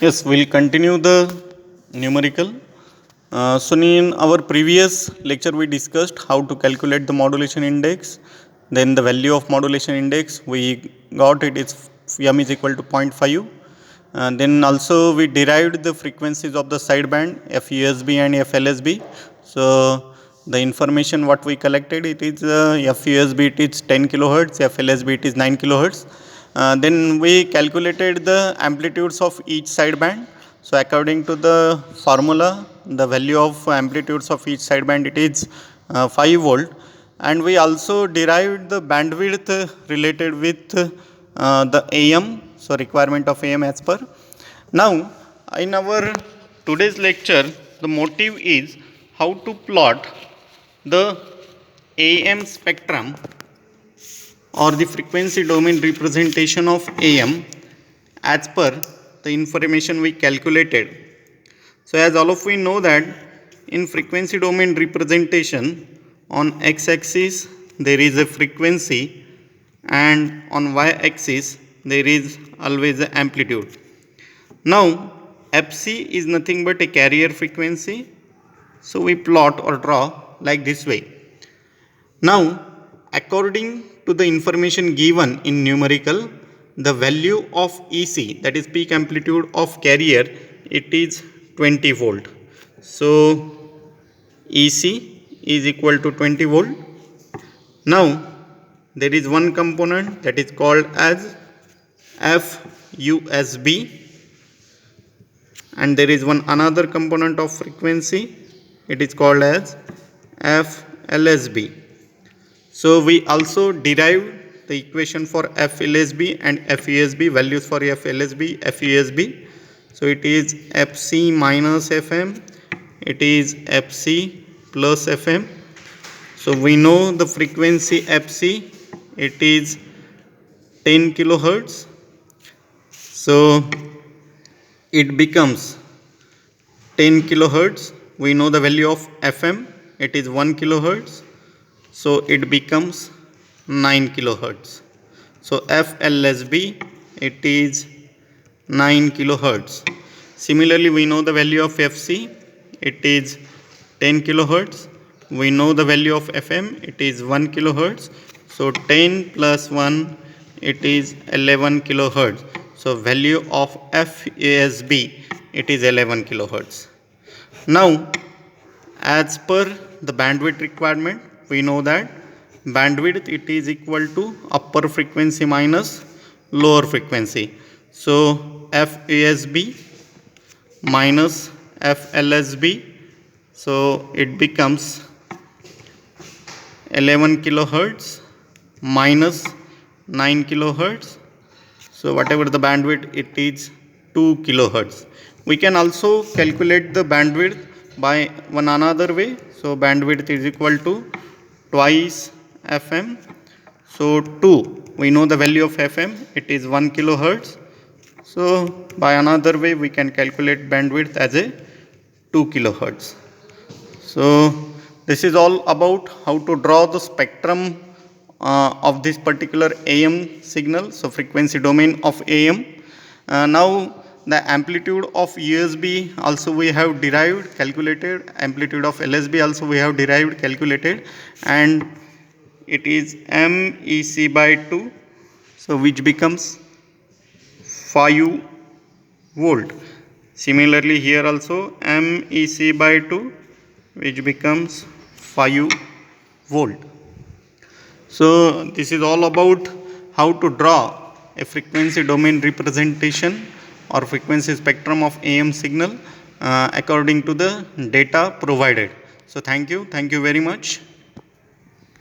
Yes, we'll continue the numerical. So in our previous lecture we discussed how to calculate the modulation index. Then the value of modulation index we got it is m is equal to 0.5. And then also we derived the frequencies of the sideband FUSB and FLSB. So the information what we collected, it is FUSB it is 10 kilohertz, FLSB it is 9 kilohertz. Then we calculated the amplitudes of each sideband. So according to the formula, the value of amplitudes of each sideband it is 5 volt, and we also derived the bandwidth related with the AM, so requirement of AM as per. Now in our today's lecture, the motive is how to plot the AM spectrum or the frequency domain representation of AM as per the information we calculated. So as all of we know that in frequency domain representation, on x-axis there is a frequency and on y-axis there is always an amplitude. Now Fc is nothing but a carrier frequency, so we plot or draw like this way. Now according to the information given in numerical, the value of EC, that is peak amplitude of carrier, it is 20 volt. So EC is equal to 20 volt. Now there is one component that is called as FUSB, and there is one another component of frequency, it is called as FLSB. So we also derived the equation for FLSB and FUSB, values for FLSB, FUSB. So it is Fc minus Fm, it is Fc plus Fm. So we know the frequency Fc, it is 10 kilohertz. So it becomes 10 kilohertz. We know the value of Fm, it is 1 kilohertz. So it becomes 9 kilohertz. So FLSB, it is 9 kilohertz. Similarly, we know the value of Fc, it is 10 kilohertz. We know the value of Fm, it is 1 kilohertz. So 10 plus 1, it is 11 kilohertz. So value of FASB, it is 11 kilohertz. Now as per the bandwidth requirement, we know that bandwidth it is equal to upper frequency minus lower frequency. So FASB minus FLSB, so it becomes 11 kilohertz minus 9 kilohertz. So whatever the bandwidth, it is 2 kilohertz. We can also calculate the bandwidth by one another way. So bandwidth is equal to twice Fm. So 2, we know the value of Fm, it is 1 kilohertz. So by another way we can calculate bandwidth as a 2 kilohertz. So this is all about how to draw the spectrum of this particular AM signal, so frequency domain of AM. Now the amplitude of USB also we have derived, calculated, amplitude of LSB also we have derived, calculated, and it is MEC by 2, so which becomes 5 volt. Similarly here also MEC by 2, which becomes 5 volt. So this is all about how to draw a frequency domain representation or frequency spectrum of AM signal according to the data provided. So thank you very much.